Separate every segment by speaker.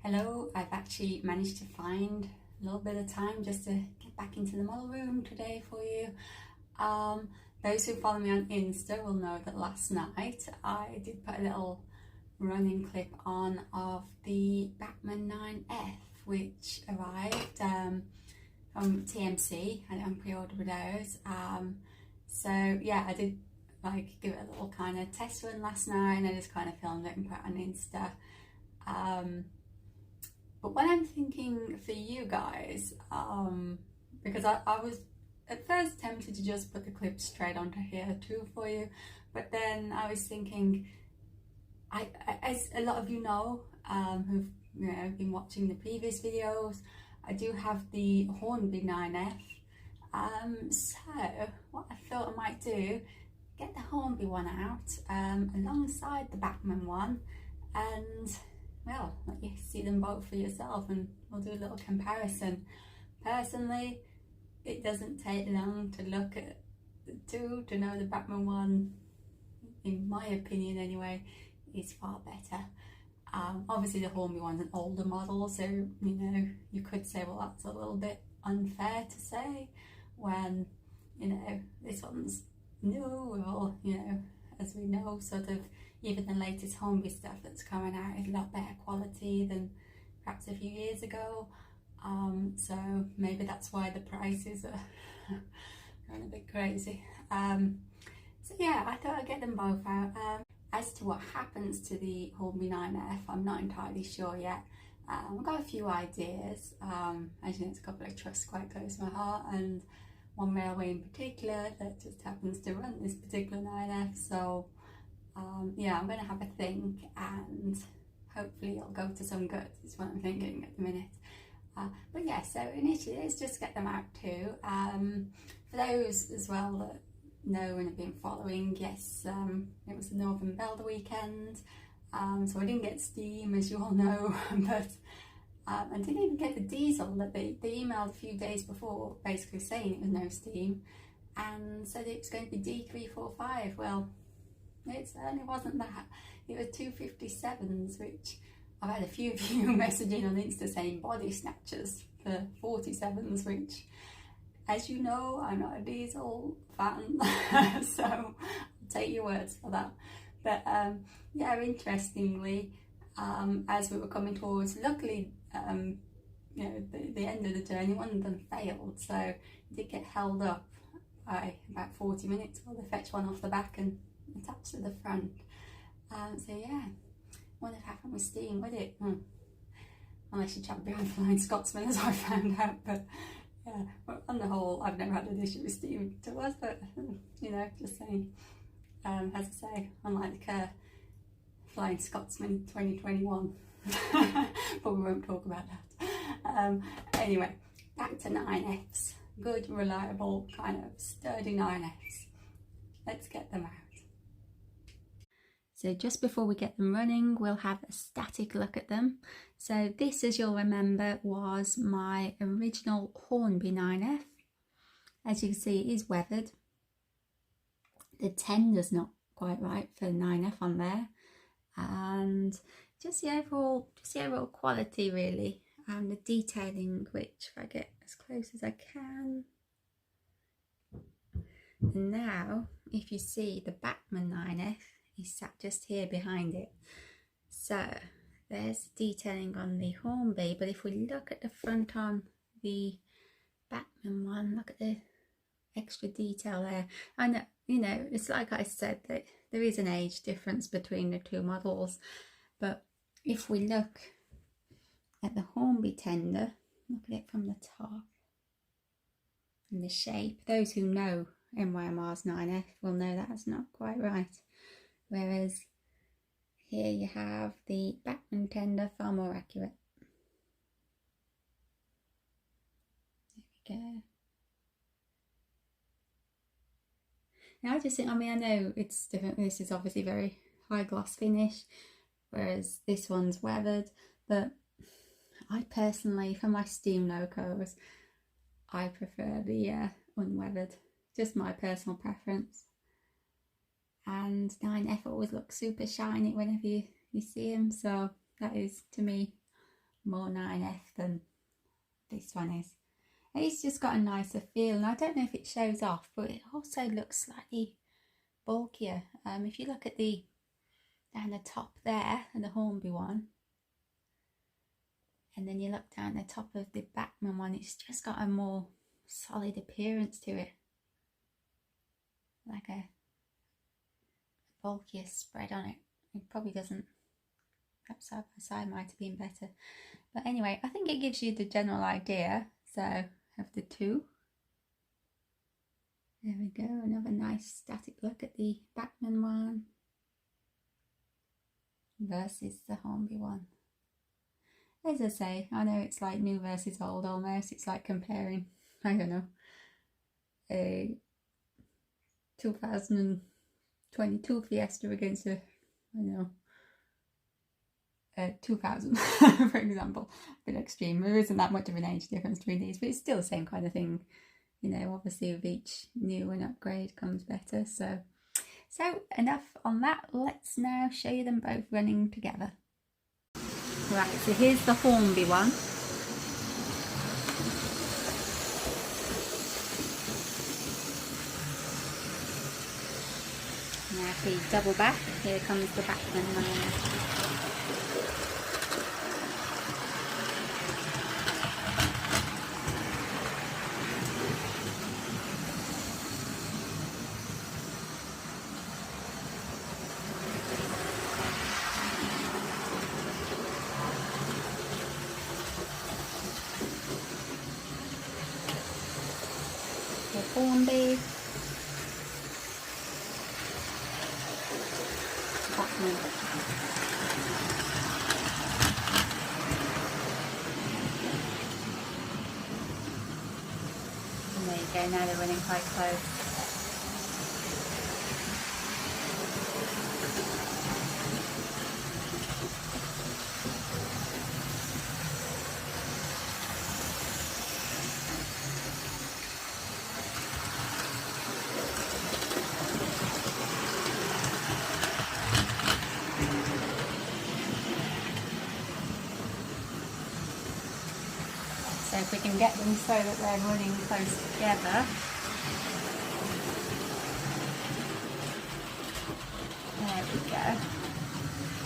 Speaker 1: Hello, I've actually managed to find a little bit of time just to get back into the model room today for you. Those who follow me on Insta will know that last night I did put a little running clip on of the Bachmann 9F, which arrived from TMC. I had it on pre-order with those. So yeah, I did give it a little kind of test run last night, and I just kind of filmed it and put it on Insta. But what I'm thinking for you guys, because I was at first tempted to just put the clip straight onto here too for you, but then I was thinking, as a lot of you know, who've been watching the previous videos, I do have the Hornby 9F. So what I thought I might do, get the Hornby one out alongside the Bachmann one, and well, let you see them both for yourself, and we'll do a little comparison. Personally, it doesn't take long to look at the two to know the Bachmann one, in my opinion anyway, is far better. Obviously the Hornby one's an older model, so you could say, well, that's a little bit unfair to say when this one's new, or as we know, sort of even the latest Hornby stuff that's coming out is a lot better quality than perhaps a few years ago. So maybe that's why the prices are going a bit crazy. So yeah, I thought I'd get them both out. As to what happens to the Hornby 9F, I'm not entirely sure yet. I've got a few ideas. As you know, it's a couple of trusts quite close to my heart, and one railway in particular that just happens to run this particular 9F. So yeah, I'm going to have a think, and hopefully it'll go to some good, is what I'm thinking at the minute. But yeah, so initially let's just get them out too. For those as well that know and have been following, yes, it was the Northern Belder weekend, so I didn't get steam, as you all know, but I didn't even get the diesel that they emailed a few days before, basically saying it was no steam, and said it was going to be D345. Well, it certainly wasn't that. It was 257s, which I've had a few of you messaging on Insta saying body snatchers for 47s, which, as you know, I'm not a diesel fan, so I'll take your words for that. But yeah, interestingly, as we were coming towards, luckily, the end of the journey, one of them failed, so it did get held up by about 40 minutes while they fetched one off the back and attached to the front. So yeah, what had happened with steam, would it? Unless you chat behind Flying Scotsman, as I found out. But yeah, well, on the whole, I've never had an issue with steam to us, but just saying. As I say, unlike Flying Scotsman 2021, but we won't talk about that. Anyway, back to 9Fs. Good, reliable, kind of sturdy 9Fs. Let's get them out. So just before we get them running, we'll have a static look at them. So this, as you'll remember, was my original Hornby 9F. As you can see, it is weathered. The tender's not quite right for the 9F on there. And just the overall quality really, and the detailing, which if I get as close as I can. And now, if you see the Bachmann 9F, is sat just here behind it. So there's detailing on the Hornby, but if we look at the front on the Bachmann one, look at the extra detail there. And it's like I said, that there is an age difference between the two models, but if we look at the Hornby tender, look at it from the top and the shape, those who know MYMR's 9F will know that's not quite right. Whereas here you have the Bachmann tender, far more accurate. There we go. Now I know it's different. This is obviously very high gloss finish, whereas this one's weathered, but I personally, for my steam locos, I prefer the unweathered. Just my personal preference. And 9F always looks super shiny whenever you see them, so that is, to me, more 9F than this one is. It's just got a nicer feel, and I don't know if it shows off, but it also looks slightly bulkier. If you look at the down the top there and the Hornby one, and then you look down the top of the Bachmann one, it's just got a more solid appearance to it, like a bulkier spread on it. It probably doesn't, perhaps side by side might have been better, but anyway, I think it gives you the general idea. So of the two, there we go, another nice static look at the Bachmann one versus the Hornby one. As I say, I know it's like new versus old almost. It's like comparing, I don't know, a 2022 Fiesta against a, I don't know, a 2000 for example. A bit extreme. There isn't that much of an age difference between these, but it's still the same kind of thing. You know, obviously with each new and upgrade comes better. So enough on that. Let's now show you them both running together. Right, so here's the Hornby one. Now if we double back, here comes the Bachmann one. Hornby, Bachmann. And there you go, now they're running quite close. So if we can get them so that they're running close together. There we go.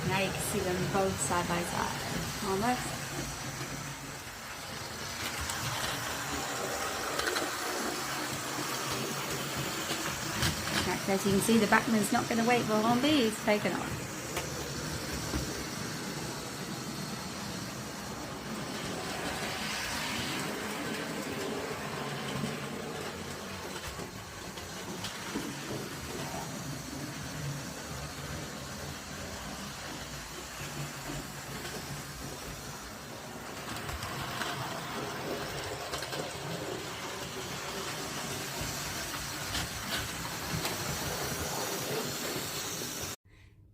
Speaker 1: Now you can see them both side by side, almost. Right, so as you can see, the Bachmann's not going to wait for Hornby, he's taken off.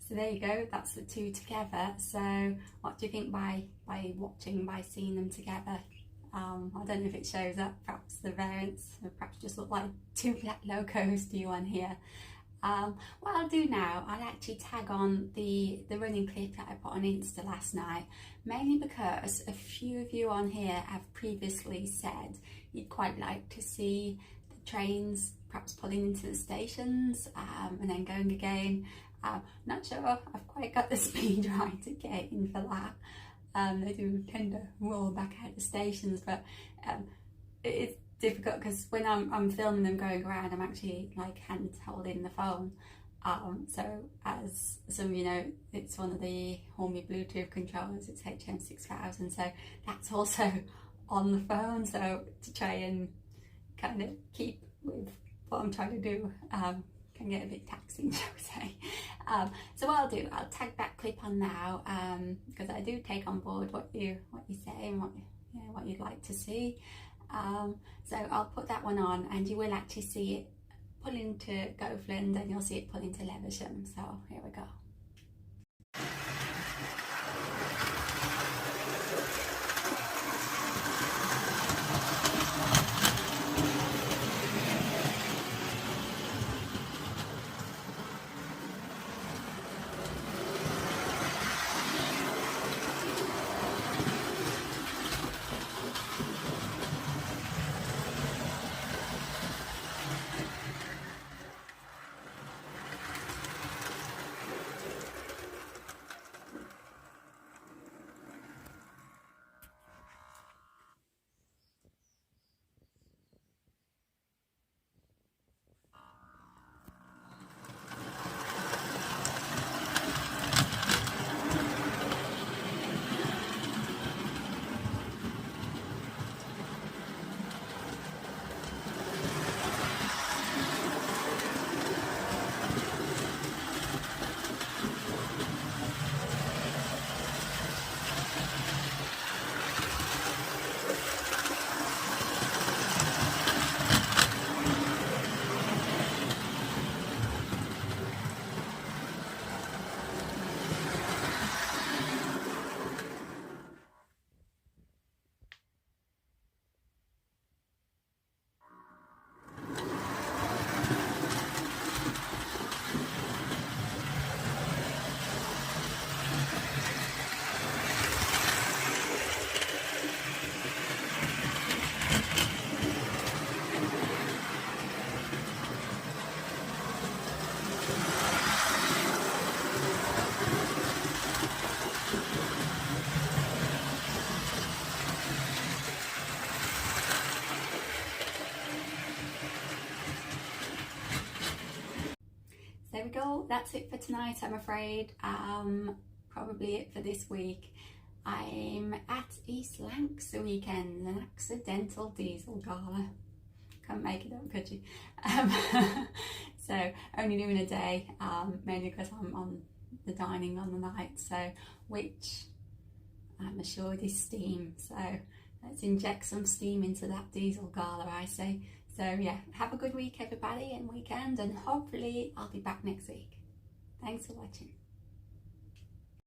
Speaker 1: So there you go, that's the two together. So what do you think by seeing them together? I don't know if it shows up, perhaps the variants perhaps just look like two black logos to you on here. What I'll do now, I'll actually tag on the running clip that I put on Insta last night, mainly because a few of you on here have previously said you'd quite like to see the trains perhaps pulling into the stations and then going again. Not sure I've quite got the speed right to get in for that. They do tend to roll back out the stations, but it's difficult because when I'm filming them going around, I'm actually like hand holding the phone. So as some of you know, it's one of the Hornby Bluetooth controllers, it's HM6000, so that's also on the phone, so to try and kind of keep with what I'm trying to do can get a bit taxing, shall we say. So what I'll do, I'll tag that clip on now, because I do take on board what you say and what you'd like to see. So I'll put that one on, and you will actually see it pull into Goathland, and you'll see it pull into Leversham. So here we go. that's it for tonight, I'm afraid. Probably it for this week. I'm at East Lancs the weekend, an accidental diesel gala. Couldn't make it up, could you? So only doing a day, mainly because I'm on the dining on the night, so which I'm assured is steam. So let's inject some steam into that diesel gala, I say. So yeah, have a good week everybody and weekend, and hopefully I'll be back next week. Thanks for watching.